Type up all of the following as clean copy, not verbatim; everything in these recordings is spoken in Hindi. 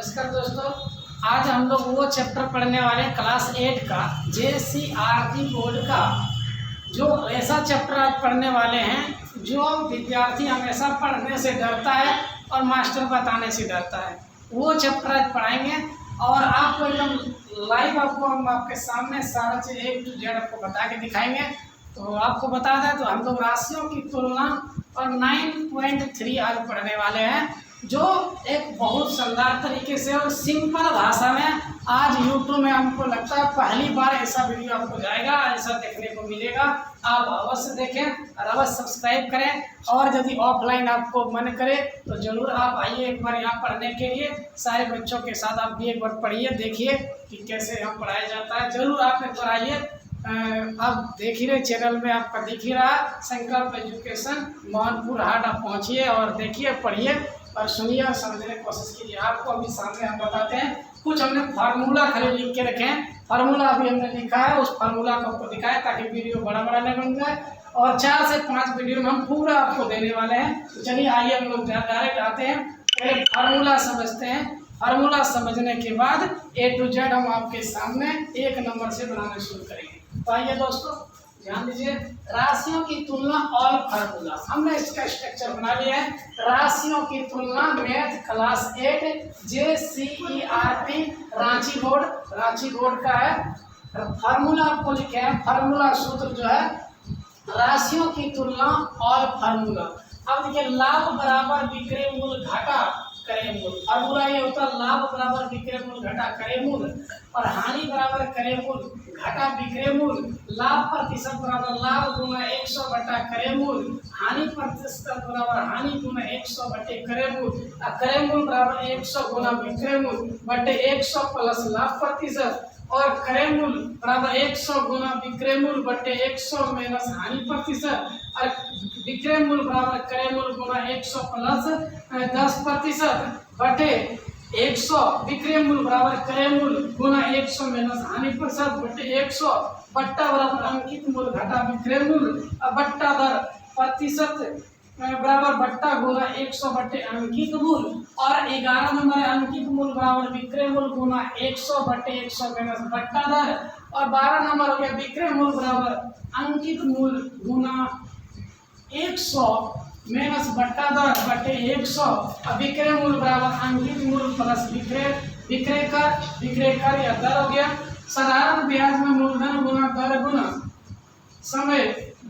नमस्कार दोस्तों, आज हम लोग वो चैप्टर पढ़ने वाले हैं क्लास 8 का JCRT बोर्ड का। जो ऐसा चैप्टर आज पढ़ने वाले हैं जो विद्यार्थी हमेशा पढ़ने से डरता है और मास्टर बताने से डरता है, वो चैप्टर आज पढ़ाएंगे। और आपको एकदम लाइव आपको हम आपके सामने सारा चीज़ A to Z आपको बता के दिखाएंगे। तो आपको बता दें तो हम लोग राशियों की तुलना और 9.3 आज पढ़ने वाले हैं, जो एक बहुत शानदार तरीके से और सिंपल भाषा में आज YouTube में हमको लगता है पहली बार ऐसा वीडियो आपको जाएगा, ऐसा देखने को मिलेगा। आप अवश्य देखें और अवश्य सब्सक्राइब करें। और यदि ऑफलाइन आपको मन करे तो ज़रूर आप आइए एक बार यहाँ पढ़ने के लिए। सारे बच्चों के साथ आप भी एक बार पढ़िए, देखिए कि कैसे यहाँ पढ़ाया जाता है। ज़रूर आप एक बार आइए। आप देख ही रहे चैनल में आपका दिख ही रहा संकल्प एजुकेशन मोहनपुर हाट। आप पहुँचिए और देखिए, पढ़िए और सुनिए और समझने की कोशिश कीजिए। आपको अभी सामने हम बताते हैं, कुछ हमने फार्मूला खाली लिख के रखे हैं। फार्मूला अभी हमने लिखा है, उस फार्मूला को आपको दिखाया ताकि वीडियो बड़ा न बन जाए। और 4 से 5 वीडियो में हम पूरा आपको देने वाले हैं। तो चलिए आइए हम लोग डायरेक्ट आते हैं, पहले फार्मूला समझते हैं। फार्मूला समझने के बाद A to Z हम आपके सामने 1 नंबर से बनाना शुरू करेंगे। तो आइए दोस्तों ध्यान दीजिए, राशियों की तुलना और फार्मूला। हमने इसका स्ट्रक्चर बना लिया है। राशियों की तुलना math class 8 JCERT Ranchi board का है। फार्मूला आपको लिखे हैं, फार्मूला सूत्र जो है राशियों की तुलना और फार्मूला। अब देखिए, लाभ बराबर विक्रय मूल घटा करे मूल। फार्मूला ये होता है लाभ बराबर विक्रय मूल घटा करे मूल, और हानि बराबर करे मूल घटा विक्रय मूल। लाभ प्रतिशत बराबर लाभ गुना 100 बटा करे मूल, हानि प्रतिशत बराबर हानि गुना 100 बटे करे मूल। करे मूल बराबर 100 गुना विक्रय मूल बटे 100 प्लस लाभ प्रतिशत, और करे मूल बराबर 100 गुना विक्रय मूल बटे 100 माइनस हानि प्रतिशत, और विक्रय मूल बराबर करे मूल गुना 100 प्लस 10% बटे 100। विक्रय मूल बराबर करे मूल गुना 100 माइनस हानि प्रतिशत बटे 100, बट्टा बराबर अंकित मूल घटा विक्रय मूल, बट्टा दर प्रतिशत बराबर बट्टा गुना 100 बटे अंकित मूल। और 11 नंबर है अंकित मूल बराबर विक्रय मूल गुना 100 बटे 100 माइनस बट्टा दर। और 12 नंबर हो गया विक्रय मूल बराबर अंकित मूल गुना 100 माइनस बट्टा दर बटे 100, और विक्रय मूल बराबर अंकित मूल प्लस विक्रय कर या दर हो गया। साधारण ब्याज में मूलधन गुना दर गुना समय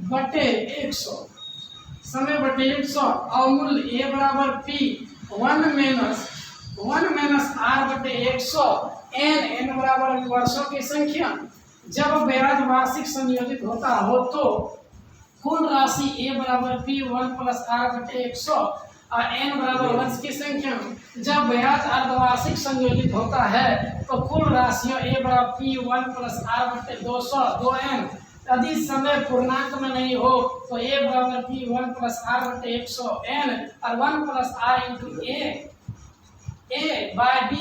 बटे 100, समय बटे 100, और मूल्य A बराबर P 1 माइनस R बटे 100। n बराबर वर्षों की संख्या। जब ब्याज वार्षिक संयोजित होता हो तो कुल राशि A बराबर P 1 प्लस R बटे 100, और n बराबर वर्ष की संख्या। जब ब्याज अर्धवार्षिक संयोजित होता है तो कुल राशियों A बराबर P 1 प्लस R बटे 200 2n। यदि समय पूर्णांक में नहीं हो तो A बराबर P 1 प्लस R बटे 100 n, और 1 plus R into A by B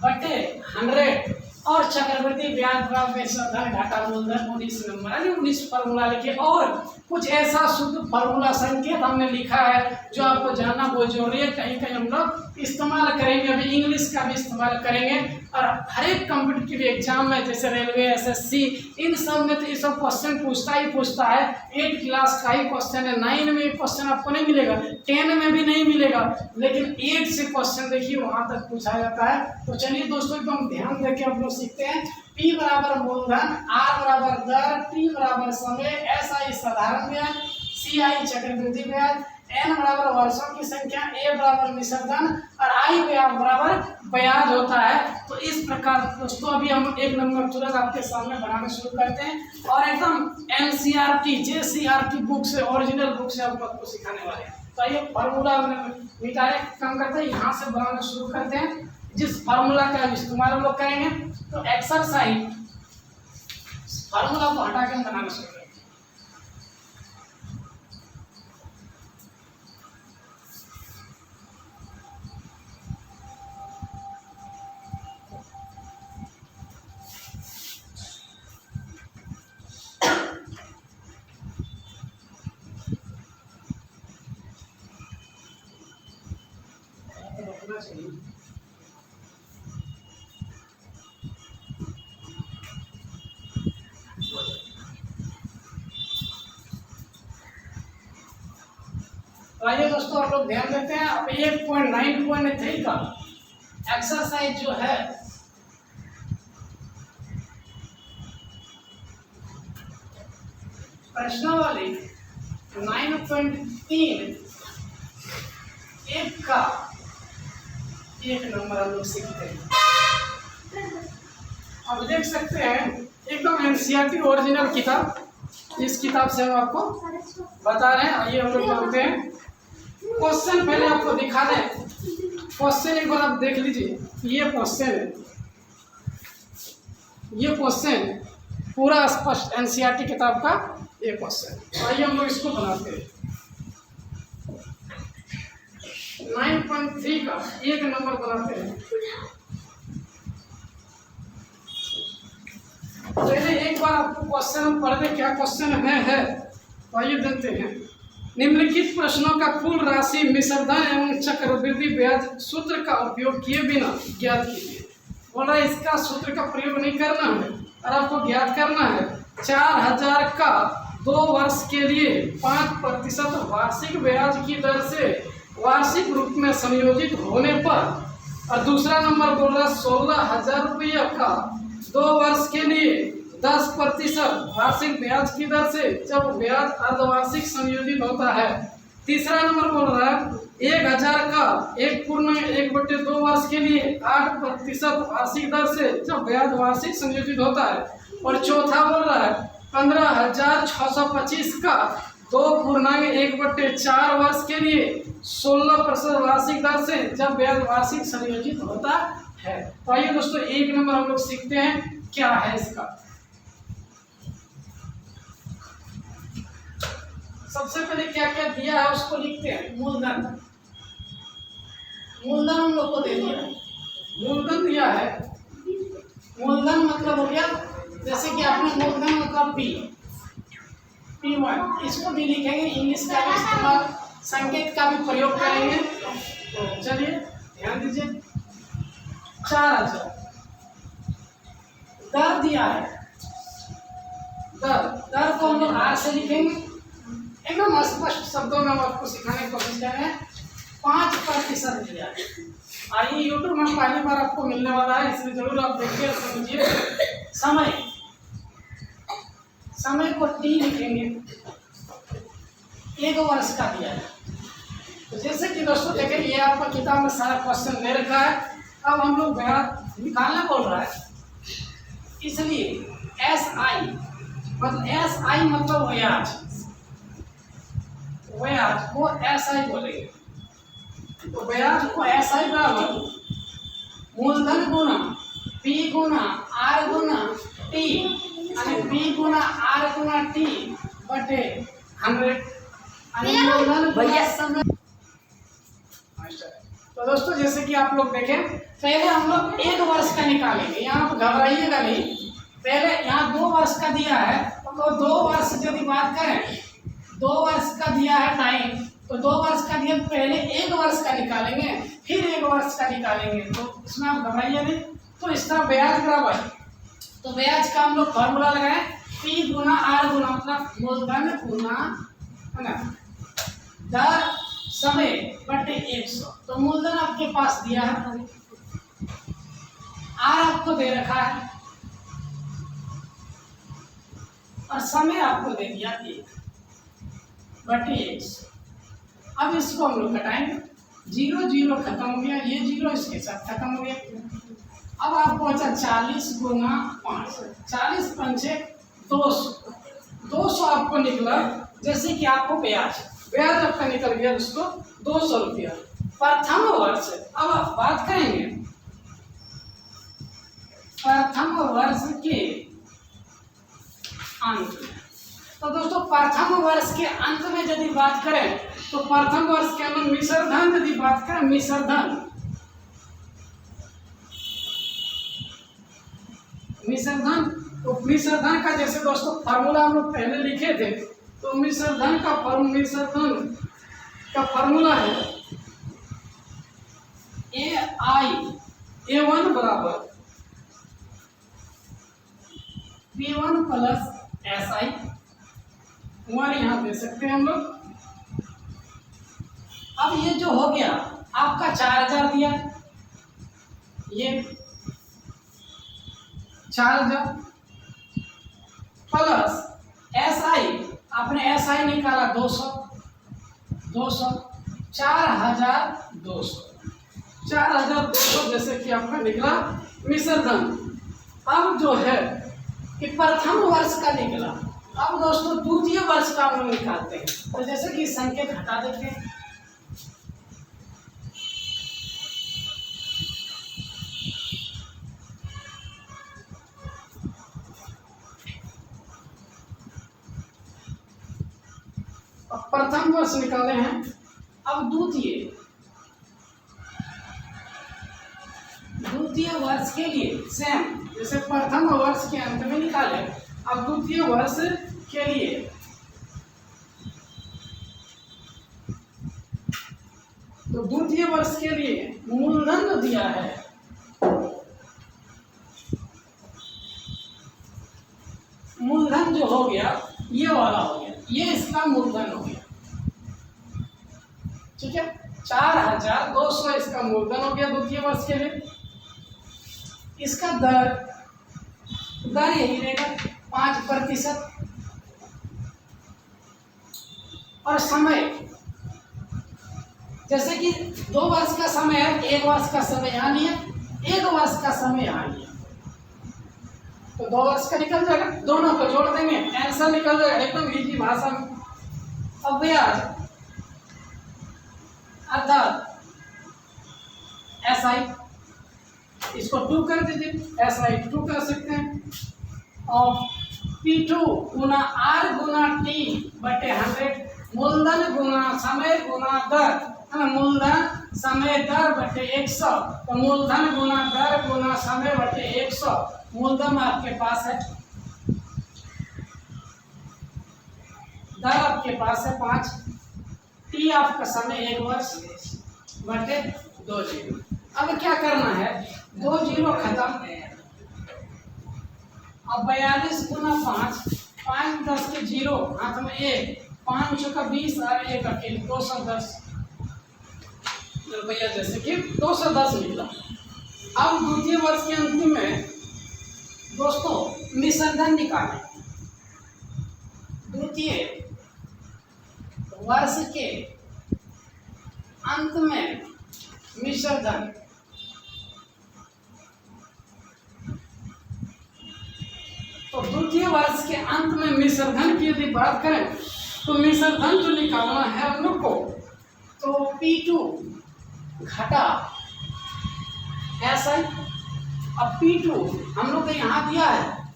बटे 100। और चक्रवृद्धि ब्याज बराबर घाटा मूलधन 19 नंबर, यानी 19 फार्मूला लिखे। और कुछ ऐसा शुद्ध फार्मूला संकेत हमने लिखा है जो आपको जानना बहुत जरूरी है। कहीं कहीं हम लोग इस्तेमाल करेंगे, अभी इंग्लिश का भी इस्तेमाल करेंगे। और हर एक कॉम्पिटिटिव एग्जाम में जैसे रेलवे SSC इन सब में तो ये सब क्वेश्चन पूछता है। 8 क्लास का ही क्वेश्चन है, 9 में क्वेश्चन आपको नहीं मिलेगा, 10 में भी नहीं मिलेगा, लेकिन 8 से क्वेश्चन देखिए वहाँ तक पूछा जाता है। तो चलिए दोस्तों एकदम ध्यान देके हम लोग सीखते हैं। P बराबर मूलधन, R बराबर दर, T बराबर समय, SI साधारण ब्याज, CI चक्रवृद्धि ब्याज, n बराबर वर्षों की संख्या, A बराबर विसर्जन, और I बराबर ब्याज होता है। तो इस प्रकार दोस्तों अभी हम 1 नंबर तुरंत आपके सामने बनाना शुरू करते हैं, और एकदम NCERT JCERT बुक से, ओरिजिनल बुक से हम आपको सिखाने वाले हैं। तो ये फार्मूला मिटाने का काम करते हैं, यहाँ से बनाना शुरू करते हैं। जिस फार्मूला का इस्तेमाल हम लोग करेंगे तो एक्सरसाइज फार्मूला को हटा के बनाना शुरू करेंगे। आइए दोस्तों आप लोग ध्यान देते हैं। अब 8.9.3 का एक्सरसाइज जो है प्रश्नावली 9.3 एक का एक नंबर हम लोग सीखते हैं। अब देख सकते हैं एकदम एनसीईआरटी ओरिजिनल किताब, इस किताब से हम आपको बता रहे हैं। आइए हम लोग जानते हैं। क्वेश्चन पहले आपको दिखा दें। क्वेश्चन एक बार आप देख लीजिए। ये क्वेश्चन है, ये क्वेश्चन पूरा स्पष्ट एनसीईआरटी किताब का ये क्वेश्चन। आइए हम लोग इसको बनाते हैं। 9.3 का एक नंबर बनाते हैं। पहले एक बार आपको क्वेश्चन हम पढ़ दें क्या क्वेश्चन है। तो आइए देखते हैं। निम्नलिखित प्रश्नों का कुल राशि मिश्रधन एवं चक्रवृद्धि ब्याज सूत्र का उपयोग किए बिना ज्ञात कीजिए। बोला इसका सूत्र का प्रयोग नहीं करना है और आपको ज्ञात करना है। 4000 का 2 वर्ष के लिए 5% वार्षिक ब्याज की दर से वार्षिक रूप में संयोजित होने पर, और दूसरा नंबर बोल रहा 16,000 रुपया का 2 वर्ष के लिए 10% वार्षिक ब्याज की दर से जब ब्याज अर्धवार्षिक संयोजित होता है। तीसरा नंबर बोल रहा है 1000 का 1/2 वर्ष के लिए 8% वार्षिक दर से जब ब्याज वार्षिक संयोजित होता है। और चौथा बोल रहा है 15,625 का 2/1/4 वर्ष के लिए 16% वार्षिक दर से जब ब्याज वार्षिक संयोजित होता है। तो आइए दोस्तों एक नंबर हम लोग सीखते हैं क्या है इसका। सबसे पहले क्या क्या दिया है उसको लिखते हैं। मूलधन, मूलधन हम लोग को दे दिया है। मूलधन दिया है। मूलधन मतलब हो गया जैसे कि आपने मूलधन का P1, इसको भी लिखेंगे। इंग्लिश का भी इस्तेमाल, संकेत का भी प्रयोग करेंगे। तो चलिए ध्यान दीजिए। 4000 दर दिया है। दर को हम लोग R से लिखेंगे। एकदम स्पष्ट शब्दों में हम आपको सिखाने की कोशिश कर रहे हैं। 5% दिया है और ये यूट्यूब में पहली बार आपको मिलने वाला है, इसलिए जरूर आप देखिए और समझिए। समय को T लिखेंगे। 1 वर्ष का दिया है। तो जैसे कि दोस्तों देखें ये आपका किताब में सारा क्वेश्चन दे रखा है। अब हम लोग ब्याज निकालना बोल रहा है, इसलिए SI मतलब ब्याज, ब्याज को SI बोलेंगे। तो ब्याज को SI बराबर मूलधन गुना P गुना R गुना T, यानी P गुना R गुना T बटे 100। मूलधन भैया समय। तो दोस्तों जैसे कि आप लोग देखें, पहले हम लोग 1 वर्ष का निकालेंगे। यहाँ आप घबराइएगा नहीं। पहले यहाँ 2 वर्ष का दिया है, तो 2 वर्ष यदि बात करें, 2 वर्ष का दिया है टाइम, तो 2 वर्ष का दिया पहले 1 वर्ष का निकालेंगे, फिर 1 वर्ष का निकालेंगे। तो इसमें आप घबराइए नहीं। तो इसका ब्याज बराबर, तो ब्याज का हम लोग फॉर्मूला लगाए P गुना R गुना मतलब मूलधन गुना है ना दर समय बटे 100। तो मूलधन आपके पास दिया है, R आपको दे रखा है और समय आपको दे दिया 1 बटे 100। अब इसको हम लोग घटाएंगे। 0 0 खत्म हो गया, ये 0 इसके साथ खत्म हो गया। अब आपको बचा 40 गुना 5, 40 पंचे 200। 200 आपको निकला। जैसे कि आपको ब्याज आपका निकल गया दोस्तों 200 रुपया प्रथम वर्ष। अब आप बात करेंगे प्रथम वर्ष के अंत में। तो दोस्तों प्रथम वर्ष के अंत में यदि बात करें तो प्रथम वर्ष के अंत मिश्रधन यदि बात करें, मिश्रधन तो मिश्रधन का जैसे दोस्तों फार्मूला हम लोग पहले लिखे थे। तो मिश्रधन का फार्मूला है A1 बराबर P1 प्लस SI। हमारे यहाँ दे सकते हैं हम लोग अब ये जो हो गया आपका 4000 दिया, ये 4000 प्लस SI, आपने SI निकाला 200, 4200 जैसे कि आपका निकला मिश्र धन। अब जो है कि प्रथम वर्ष का निकला। अब दोस्तों द्वितीय वर्ष का हम लोग निकालते हैं, तो जैसे कि संकेत हटा देते हैं, अब प्रथम वर्ष निकाले हैं। अब द्वितीय वर्ष के लिए सेम, जैसे प्रथम वर्ष के अंत में निकाले, अब द्वितीय वर्ष के लिए तो द्वितीय वर्ष के लिए मूलधन जो दिया है, मूलधन जो हो गया ये वाला हो गया, ये इसका मूलधन हो गया, ठीक है। 4200 इसका मूलधन हो गया द्वितीय वर्ष के लिए। इसका दर यही रहेगा 5%। और समय, जैसे कि 2 वर्ष का समय है, 1 वर्ष का समय यहाँ नहीं है, 1 वर्ष का समय यहाँ नहीं है, तो 2 वर्ष का निकल जाएगा, दोनों को जोड़ देंगे, आंसर निकल जाएगा एकदम इजी भाषा में। अब ब्याज अर्थात SI, इसको 2 कर दीजिए, SI 2 कर सकते हैं, और P2 गुना R गुना T बटे 100, मूलधन गुना समय गुना दर, है ना, मूलधन समय दर बटे 100, तो मूलधन गुना दर गुना समय बटे 100, मूलधन आपके पास है, दर आपके पास है 5, T आपका समय 1 वर्ष बटे 2 जीरो। अब क्या करना है, 2 जीरो खत्म, अब 42 गुना 5, 5 10 के जीरो हाथ में 1, 5 का 20 और 1 अकेले 210 रुपया, जैसे कि 210 निकला। अब द्वितीय वर्ष के अंत में दोस्तों मिश्र धन निकालें। द्वितीय वर्ष के अंत में मिश्र धन, तो द्वितीय वर्ष के अंत में मिश्र धन की यदि बात करें तो मिश्र धन जो निकालना है हम लोग को, तो P2 घटा SI। अब P2 हम लोग को यहाँ दिया है,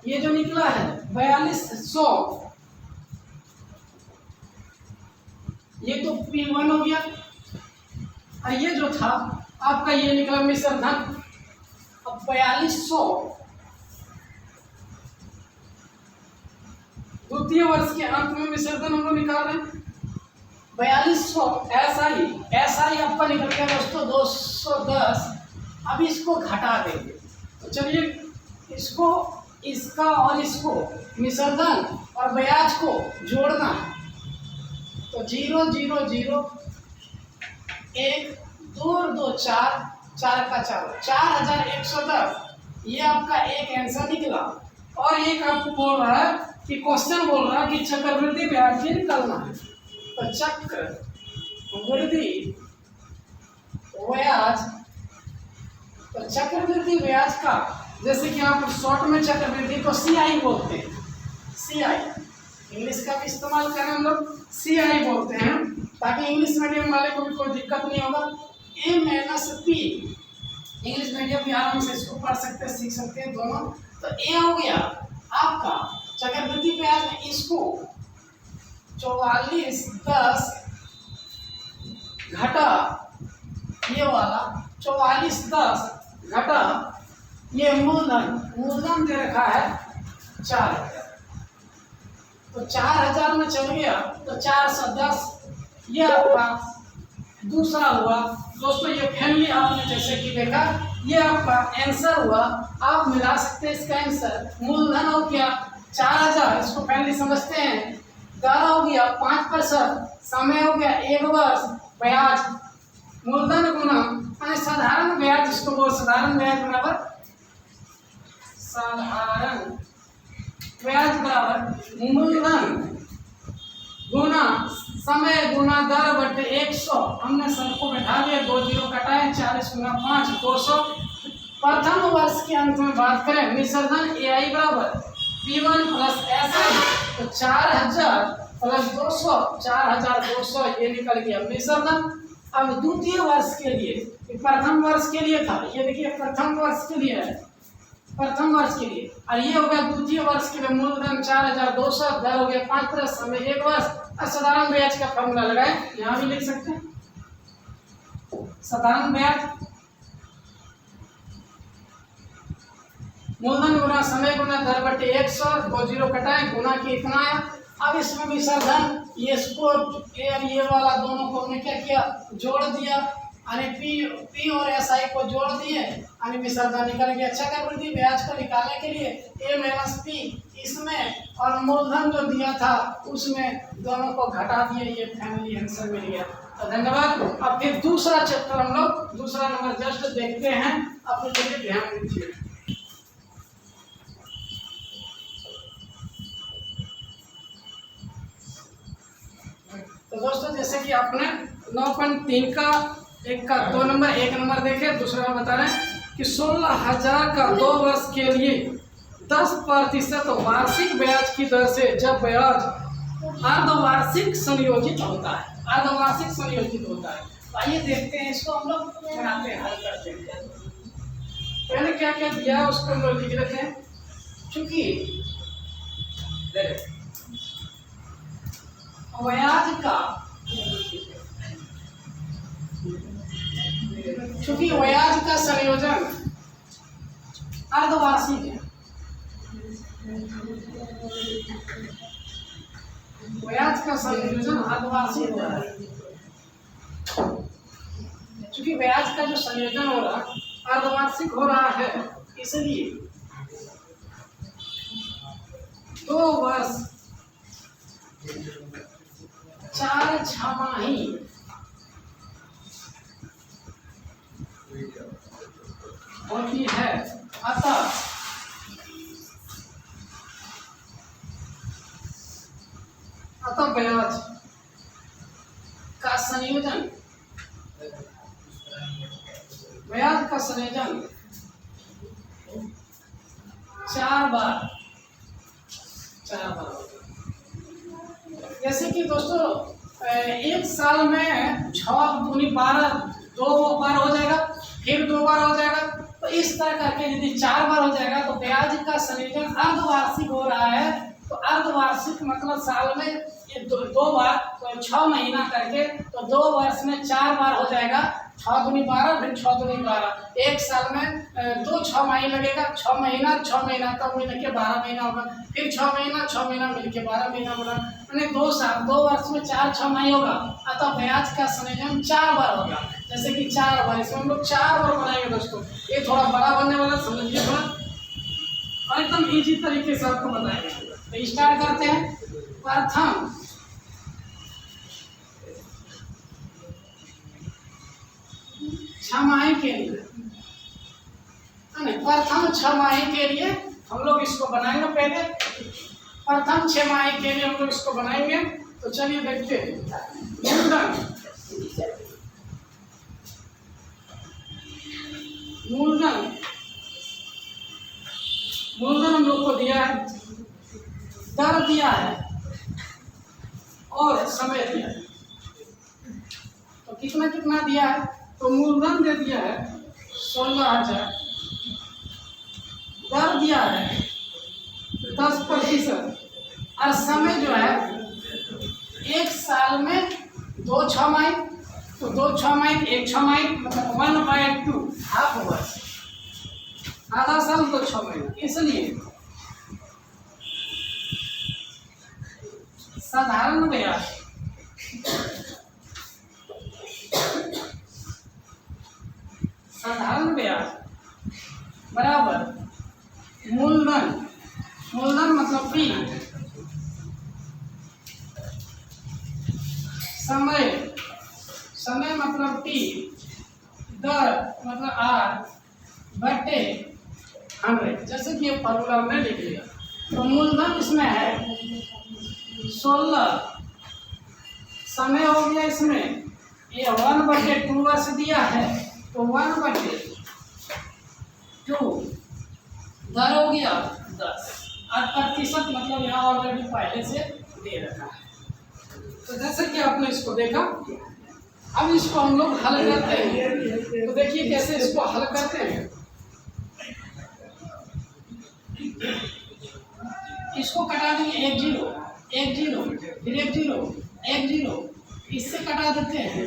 ये जो निकला है 4200, ये तो P1 हो गया, और ये जो था आपका ये निकला मिश्र धन। अब 4200 द्वितीय वर्ष के अंत में मिश्र धन हम लोग निकाल रहे हैं। 4200 SI आपका निकल गया दोस्तों 210। अब इसको घटा देंगे, तो चलिए इसको, इसका और इसको मिश्र धन और ब्याज को जोड़ना है, तो 0 0 0 1 2 2 4 4 का 4 4110, ये आपका एक आंसर निकला। और एक आपको बोल रहा है कि क्वेश्चन बोल रहा है कि चक्रवृद्धि ब्याज भी निकालना है, तो चक्रवृद्धि ब्याज का, जैसे कि आप शॉर्ट में चक्रवृद्धि को CI बोलते हैं, CI इंग्लिश का भी इस्तेमाल करें हम लोग, CI बोलते हैं, ताकि इंग्लिश मीडियम वाले को भी कोई दिक्कत नहीं होगा। A-P इंग्लिश मीडियम भी आराम से इसको पढ़ सकते हैं, सीख सकते हैं दोनों। तो A हो गया आपका चक्रवृद्धि ब्याज में, इसको 4410 घटा ये वाला 4410 घटा ये मूलधन दे रखा है 4000, तो 4000 में चल गया तो 410, ये आपका दूसरा हुआ दोस्तों। ये फैमिली आपने जैसे कि देखा, ये आपका आंसर हुआ। आप मिला सकते हैं इसका आंसर, मूलधन हो गया 4000, इसको फैमिली समझते हैं, दर हो गया 5%, समय हो गया 1 वर्ष, ब्याज मूलधन गुना साधारण ब्याज, इसको बोल साधारण ब्याज बराबर साधारण ब्याज बराबर मूलधन गुना समय गुना दर बटे 100। हमने सबको बैठा दिया, 2 जीरो कटाए, 40 गुना 5 200। प्रथम वर्ष के अंत में बात करें, निसर्धन AI बराबर P1 प्लस SI, तो 4000 प्लस 200 4200 ये निकल गया निसर्धन। अब द्वितीय वर्ष के लिए, प्रथम वर्ष के लिए था, ये देखिए प्रथम वर्ष के लिए है, प्रथम वर्ष के लिए, और ये हो गया द्वितीय वर्ष के लिए मूलधन 4200, दर हो गया 5%, समय 1 वर्ष। और साधारण ब्याज का फॉर्मूला लगाए, यहाँ भी लिख सकते हैं साधारण ब्याज मूलधन गुना समय गुना दर बटे 100, 2 जीरो कटाए, गुना की इतना आया। अब इसमें विसर्जन, ये इसको ये वाला दोनों को हमने क्या किया, जोड़ दिया, यानी पी और SI को जोड़ दिए, यानी विसर्जन निकल गया। चक्रवृद्धि ब्याज को निकालने के लिए A माइनस P इसमें और मूलधन जो दिया था उसमें दोनों को घटा दिए, ये फाइनली आंसर मिल गया। तो धन्यवाद। अब फिर दूसरा चैप्टर हम लोग दूसरा नंबर जस्ट देखते हैं, अपने लिए ध्यान दीजिए। तो दोस्तों जैसे कि आपने 9.3 का एक 1 नंबर देखे, दूसरा बता रहे हैं कि 16,000 का 2 वर्ष के लिए 10% वार्षिक ब्याज की दर से जब ब्याज अर्धवार्षिक संयोजित होता है, अर्धवार्षिक संयोजित होता है। तो आइए देखते हैं, इसको हम लोग बनाते हैं, हल करते हैं। पहले क्या क्या दिया है उसको हम लोग लिख लेते हैं। चूंकि ब्याज का संयोजन अर्धवार्षिक है, ब्याज का संयोजन अर्धवार्षिक हो रहा है। चूंकि ब्याज का जो संयोजन हो रहा अर्धवार्षिक हो रहा है, इसलिए 2 वर्ष 4 छमाही होती है। अतः ब्याज का संयोजन 4 बार जैसे कि दोस्तों एक साल में 6 दूनी 12, 2 बार हो जाएगा, फिर 2 बार हो जाएगा। तो इस तरह करके यदि 4 बार हो जाएगा तो ब्याज का संयोजन अर्धवार्षिक हो रहा है। तो अर्धवार्षिक मतलब साल में ये 2 बार, तो 6 महीना करके, तो 2 वर्ष में 4 बार हो जाएगा। 6 दूनी 12, फिर 6 दूनी 12, एक साल में 2 छमाही लगेगा, 6 महीना तब मिल के 12 महीना होगा, फिर 6 महीना मिल के 12 महीना होगा, यानी 2 साल 2 वर्ष में 4 छमाही होगा। अतः ब्याज का संयोजन 4 बार होगा। जैसे कि 4 बार, इसमें हम लोग 4 बार बनाएंगे दोस्तों। ये थोड़ा बड़ा बनने वाला, समझिए थोड़ा, और एकदम इजी तरीके से आपको बताएंगे। तो स्टार्ट करते हैं। प्रथम छमाही के लिए, प्रथम छमाही के लिए हम लोग इसको बनाएंगे। पहले प्रथम छमाही के लिए हम लोग इसको बनाएंगे। तो चलिए देखते हैं। मूलधन हम लोग को दिया है, दर दिया है और समय दिया है। तो कितना कितना दिया है? तो मूलधन दे दिया है 16,000, दर दिया है 10%, और समय जो है एक साल में 2 छमाही, तो 2 छमाही 1 छमाही मतलब 1/2, हाफ वर्ष, आधा साल 2 छमाही। इसलिए साधारण ब्याज बराबर मूलधन मतलब P समय, समय मतलब टी, दर मतलब आर बटे 100। जैसे कि ये फॉर्मूला हमने लिख लिया। तो मूलधन इसमें है 16, समय हो गया इसमें ये 1/2 वर्ष दिया है, तो 1/2, दर हो गया 10, और प्रतिशत मतलब यहाँ ऑलरेडी पहले से दे रखा है। तो जैसे कि आपने इसको देखा, अब इसको हम लोग हल करते हैं। तो देखिए कैसे इसको हल करते हैं। इसको कटा देंगे 1 0 1 0 फिर 1 0 1 0, इससे कटा देते हैं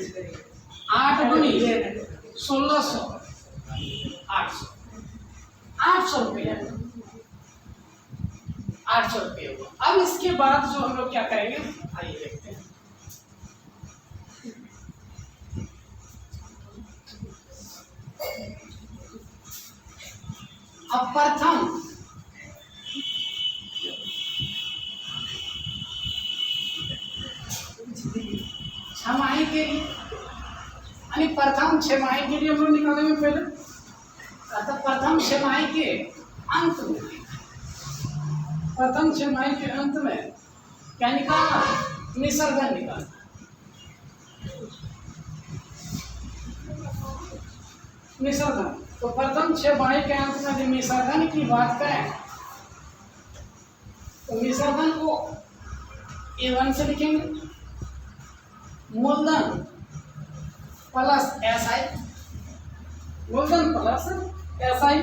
8 दूनी 1600, 800 रुपये, 800 रुपये। अब इसके बाद जो हम लोग क्या करेंगे, आइए देखते हैं। अब प्रथम छमाही के लिए, यानी प्रथम छमाही के लिए हम लोग निकालेंगे पहले। अतः प्रथम छमाही के अंत में, प्रथम छमाही के अंत में क्या निकालना, निसर्गन निकालना। निसर्गन, तो प्रथम छमाही के अंत में जब निसर्गन की बात करें तो निसर्गन को A1 से लिखेंगे, मूलधन प्लस SI, मूलधन प्लस SI।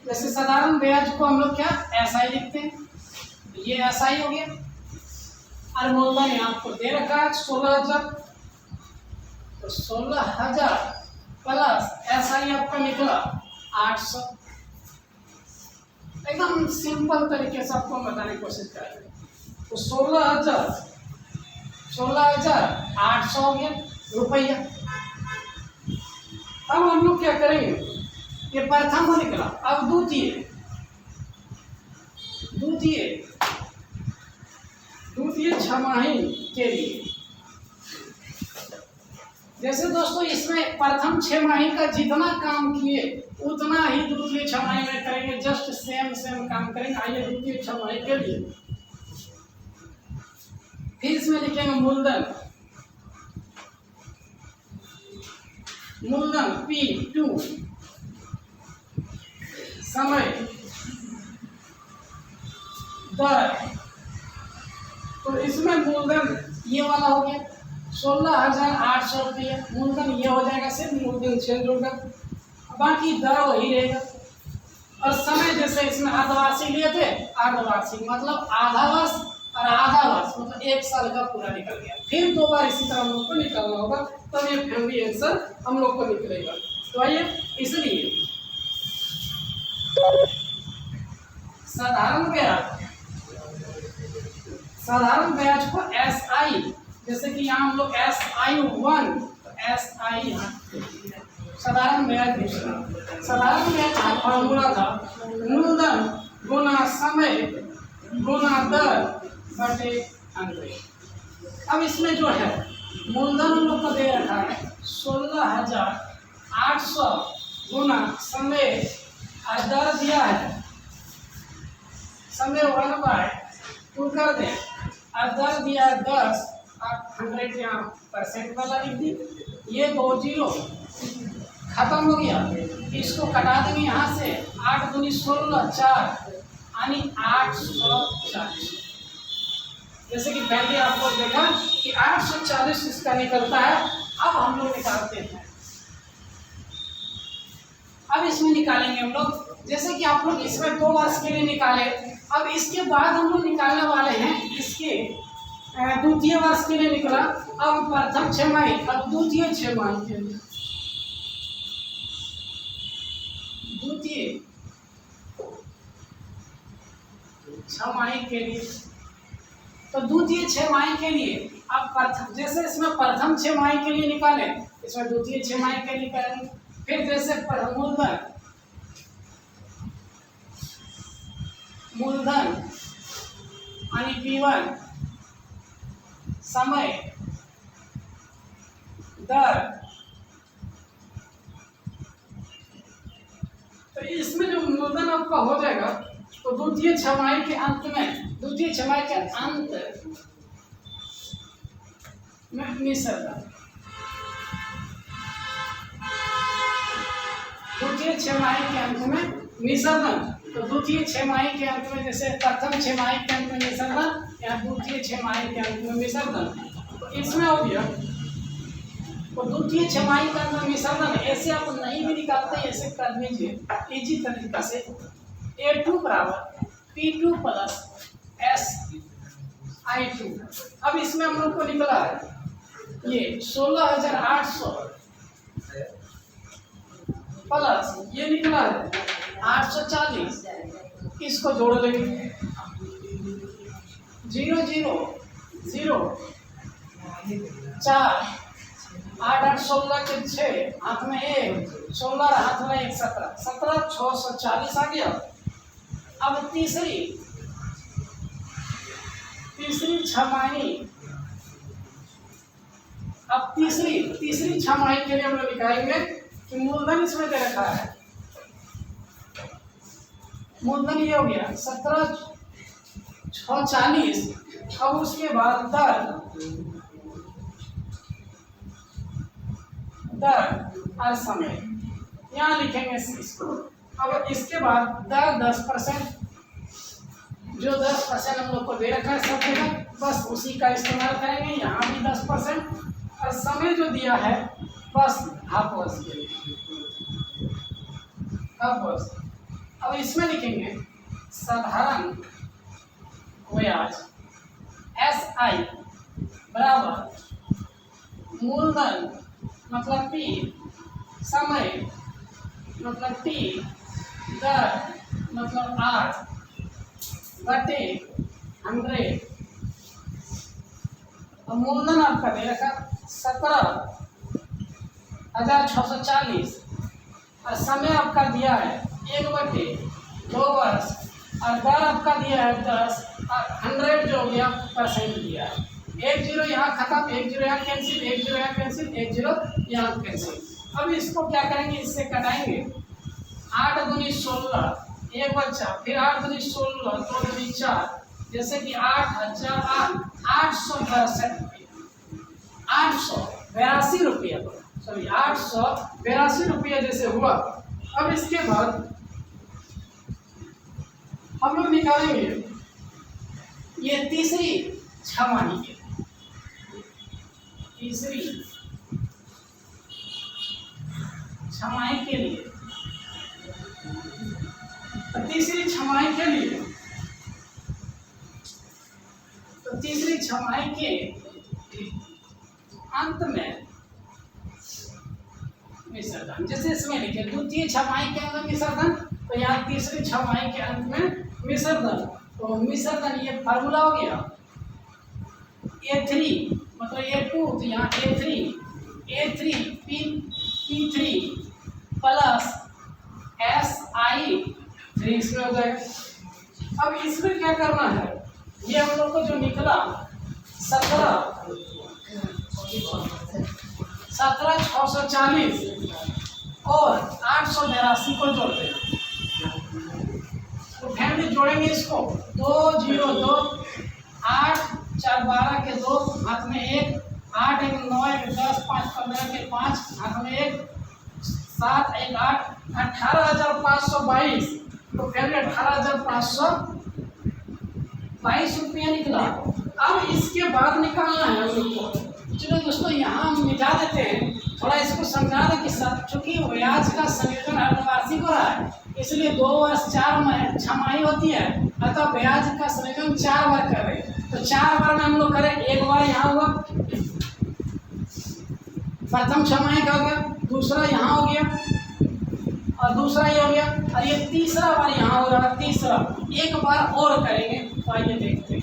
जैसे साधारण ब्याज को हम लोग क्या SI लिखते हैं, ये SI हो गया। और मूलधन यहाँ आपको दे रखा है 16,000, तो 16,000 प्लस SI आपका निकला 800। एकदम सिंपल तरीके से आपको बताने की कोशिश करेंगे। तो 16,800 हो गया रुपया। अब हम लोग क्या करेंगे, ये प्रथम निकला। अब द्वितीय, द्वितीय छमाही के लिए, जैसे दोस्तों इसमें प्रथम छमाही का जितना काम किए उतना ही द्वितीय छमाही में करेंगे, जस्ट सेम काम करेंगे। आइए द्वितीय छमाही के लिए फिर इसमें लिखेंगे मूलधन, मूलधन P2, समय, दर। तो इसमें मूलधन ये वाला हो गया 16,800 रुपये, मूलधन ये हो जाएगा, सिर्फ मूलधन चेंज होगा, बाकी दर वही रहेगा। और समय जैसे इसमें अर्धवार्षिक लिए थे, अर्धवार्षिक मतलब आधा वर्ष और आधा वर्ष मतलब 1 साल का पूरा निकल गया। फिर 2 बार इसी तरह हम लोग को निकालना होगा, तब ये फैमिली आंसर हम लोग को निकलेगा। तो आइए, इसलिए साधारण ब्याज को SI, जैसे कि यहाँ हम लोग SI1, SI साधारण ब्याज दूसरा, साधारण ब्याज का फॉर्मूला था मूलधन गुना समय गुना दर बटे 100। अब इसमें जो है मूलधन हम लोग को दे रखा है 16,800 गुना समय और दर दिया है, समय 1/2 कर दें और दर दिया 10, आप 100 यहाँ परसेंट वाला लिख दी, ये 2 0 खत्म हो गया। इसको कटा देंगे यहाँ से, 8 दूनी 16, 4 यानी 840। जैसे कि पहले आपको देखा कि 840 इसका निकलता है। अब हम लोग निकालते हैं, अब इसमें निकालेंगे हम लोग। जैसे कि आप लोग इसमें 2 वर्ष के लिए निकाले, अब इसके बाद हम लोग निकालने वाले हैं इसके द्वितीय वर्ष के लिए निकला। अब प्रथम छमाही, अब द्वितीय छमाही के लिए, द्वितीय छमाही के लिए, तो द्वितीय छमाही के लिए अब प्रथम, जैसे इसमें प्रथम छमाही के लिए निकाले, इसमें द्वितीय छमाही के लिए करेंगे। फिर जैसे मूलधन यानी P1 समय, दर। तो इसमें जो मूलधन आपका हो जाएगा तो द्वितीय छमाही के अंत में, द्वितीय छमाही के अंत में मिश्रधन, द्वितीय छमाही के अंत में मिश्रधन। तो द्वितीय छमाही के अंत में, जैसे प्रथम छमाही के अंत में मिश्रधन या द्वितीय छमाही के अंत में मिश्रधन, तो इसमें हो गया। तो द्वितीय छमाही के अंत में मिश्रधन ऐसे आप नहीं भी निकालते, ऐसे कर लीजिए इजी तरीका से। A2 बराबर P2 प्लस SI2। अब इसमें हम लोग को निकला है ये 16,800 प्लस ये निकला है 840। इसको जोड़ लेंगे 0 0 0 4 8 8 16 के 6 हाथ में 1 16 हाथ में 1 17 17 640 आ गया। अब तीसरी छमाही, अब तीसरी छमाही के लिए हम लोग दिखाएंगे कि मूलधन इसमें दे रखा है। मूलधन ये हो गया 17,640। अब उसके बाद दर और समय यहाँ लिखेंगे इसको। अब इसके बाद दर 10%, जो 10% हम लोग को दे रखा है सब जगह, बस उसी का इस्तेमाल करेंगे। यहाँ भी 10% और समय जो दिया है बस हाफ वर्ष के लिए, हाफ वर्ष। अब इसमें लिखेंगे साधारण ब्याज SI बराबर मूलधन मतलब P, समय मतलब T, दर मतलब 8 बटे 100। और मूलधन आपका दे रखा 17,640 और समय आपका दिया है 1/2 वर्ष और दर आपका दिया है 10 और 100 जो हो गया परसेंट दिया है। 1 0 यहाँ खत्म, 1 0 यहाँ कैंसिल, 1 0 यहाँ कैंसिल, 1 0 यहाँ कैंसिल। अब इसको क्या करेंगे, इससे कटाएंगे 8 दूनी 16 एक बच्चा, फिर 8 दूनी 16 2 दूनी 4, जैसे कि 882 रुपया, सॉरी 882 रुपया जैसे हुआ। अब इसके बाद हम लोग निकालेंगे ये तीसरी छमाही के, तीसरी छमाही के लिए, तीसरी छमाही के लिए, तो तीसरी छमाही के अंत में मिश्रधन, जैसे इसमें लिखे द्वितीय छमाही के अंत में मिश्रधन, तो यहाँ तीसरी छमाही के अंत में मिश्रधन। तो मिश्रधन ये फार्मूला हो गया A3 मतलब A2, तो यहाँ A3 P3 प्लस SI3 इसमें हो जाएगा। अब इसमें क्या करना है, ये हम लोग को जो निकला 17,640 और 882 को जोड़ देना। तो फैमिली जोड़ेंगे इसको 2 0 2 8 4 12 के 2 हाथ में 1 8 1 9 1 10 5 15 के 5 हाथ में 1 7 1 8 18,522। तो फैमिली 18,522 रुपया निकला। अब इसके बाद निकालना है हम लोग को। चलो दोस्तों यहाँ हम मिटा देते हैं, थोड़ा इसको समझा दें कि चूंकि ब्याज का संयोजन अर्धवार्षिक हो रहा है, इसलिए 2 वर्ष 4 छमाही होती है, अतः ब्याज का संयोजन 4 बार कर रहे हैं। तो 4 बार में हम लोग करें, एक बार यहाँ हुआ प्रथम छमाही का हो गया, दूसरा यहाँ हो गया और दूसरा ये हो गया, और ये तीसरा बार यहाँ हो रहा है। तीसरा एक बार और करेंगे, तो आइए देखते हैं।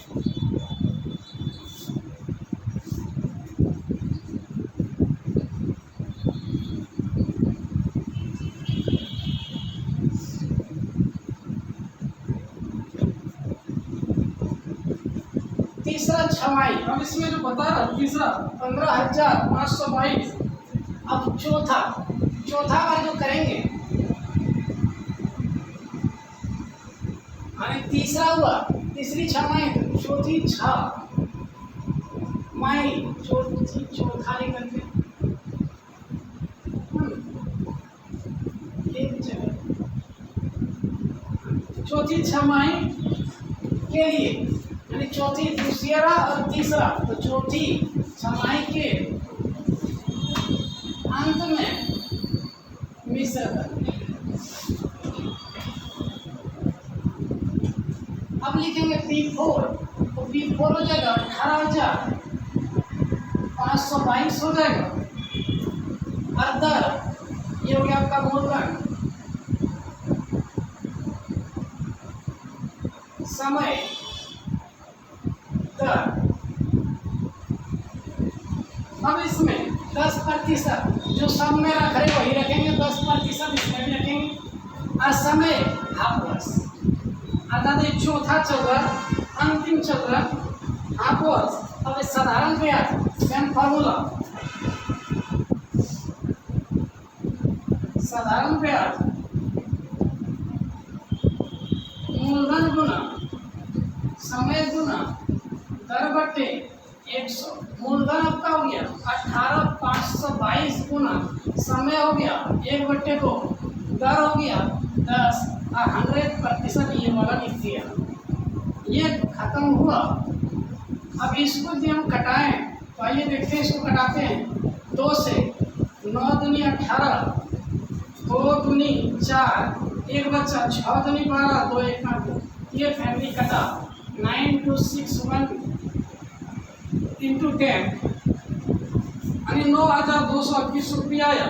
तीसरा छमाही, अब इसमें जो बता रहा तीसरा 15,522। अब चौथा बार जो करेंगे, यानी तीसरा हुआ तीसरी छमाही, चौथी छमाही, चौथा निकल के एक जगह चौथी छमाही के लिए, यानी चौथी दूसरा और तीसरा, तो चौथी छमाही के अंत में मिश्र कर। अब लिखेंगे P4, तो P4 हो जाएगा 18,522 हो जाएगा। अर्धर ये हो गया आपका मूलधन, समय दर। अब इसमें 10% जो सब में रख रहे वही रखेंगे, 10% इसमें भी रखेंगे। और समय हाफ वर्ष, अर्थात ये चौथा चल रहा, अंतिम चल रहा हाफ वर्ष। अब साधारण ब्याज सेम फार्मूला, साधारण ब्याज मूलधन गुना समय गुना दर बटे 100। मूलधन आपका हो गया 18,522 गुना समय हो गया 1/2, दर हो गया 10 और 100% ये वाला लिख दिया। ये खत्म हुआ। अब इसको यदि हम कटाएं तो आइए देखते हैं, इसको कटाते हैं। 2 से 9 दूनी 18, 2 दूनी 4, 1 बचा, 6 दूनी 12, 2 1 2। ये फैमिली कटा 9261 इंटू 10, यानी 9,221 रुपया आया।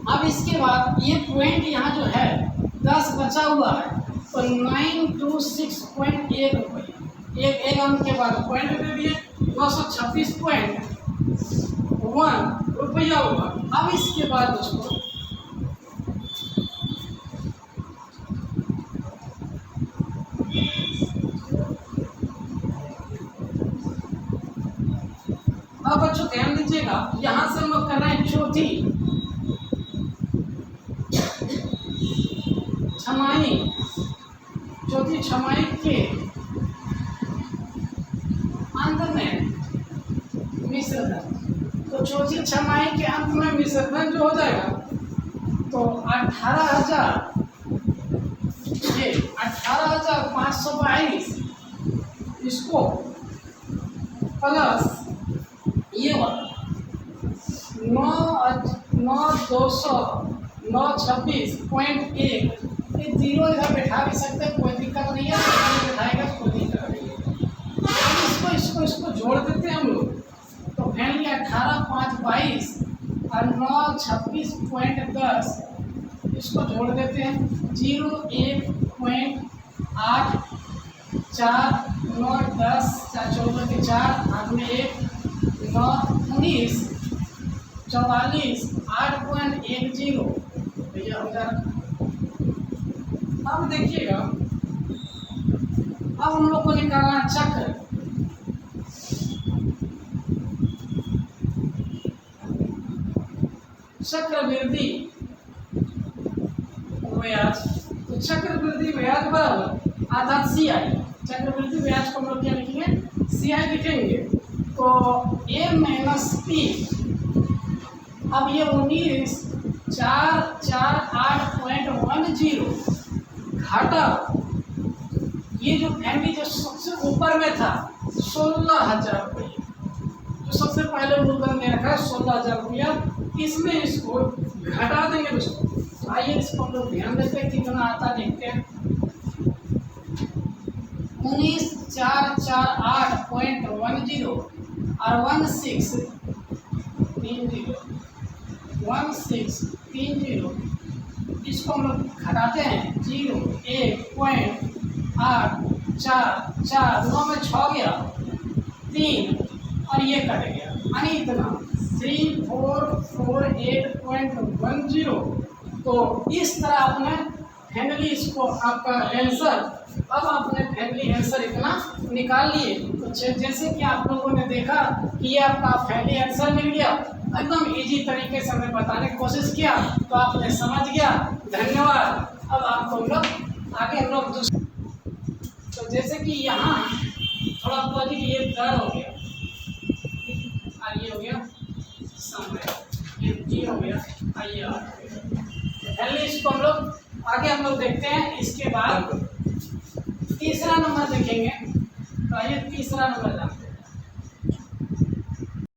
अब इसके बाद ये पॉइंट यहाँ जो है 10 बचा हुआ है, तो 926.1 रुपये, एक अंक के बाद पॉइंट दे दिए, 926.1 रुपया हुआ। अब इसके बाद दोस्तों अब बच्चों ध्यान दीजिएगा, यहां से हम लोग कर रहे हैं चौथी छमाही के अंत में मिश्रधन। तो चौथी छमाही के अंत में मिश्रधन जो हो जाएगा, तो 18,522 इसको प्लस ये 926.1, ये जीरो इधर बैठा भी सकते हैं, कोई दिक्कत नहीं है। बैठाएगा तो कोई दिक्कत नहीं है। इसको जोड़ देते हैं हम लोग, तो फैमिली 18,522 और 926.10 इसको जोड़ देते हैं। 0,1.84 9 10 14 के 4 हाथ में 1 9 19 44 8.10 भैया हो जा। अब देखिएगा, अब हम लोग को निकालना चक्र। चक्रवृद्धि ब्याज, तो चक्रवृद्धि ब्याज बराबर अर्थात CI, चक्रवृद्धि ब्याज को हम लोग क्या लिखेंगे, CI लिखेंगे। तो A माइनस P, अब ये 19,448.10 घाटा, ये जो फैमिली जो सबसे ऊपर में था 16,000 रुपये, जो सबसे पहले मूलधन दे रखा है 16,000 रुपया, इसमें इसको घटा देंगे दोस्तों। आइए इसको हम लोग ध्यान देते हैं कितना आता देखते हैं। 19,448.10 और 1630 इसको हम लोग घटाते हैं। 0,1.844 9 में 6 गया 3 और ये कट गया, यानी इतना 3448.10। तो इस तरह अपने फाइनली इसको आपका आंसर, अब आपने फाइनली आंसर इतना निकाल लिए। तो जैसे कि आप लोगों ने देखा कि ये आपका फाइनली आंसर मिल गया, एकदम इजी तरीके से हमने बताने की कोशिश किया, तो आपने समझ गया। धन्यवाद। अब आपको हम लोग आगे हम लोग तो जैसे कि यहाँ थोड़ा लॉजिक ये दर हो गया और ये हो गया समय, ये जी हो गया, आइए पहले इसको हम लोग आगे हम लोग देखते हैं। इसके बाद तीसरा नंबर देखेंगे, तो आइए तीसरा नंबर जानते हैं।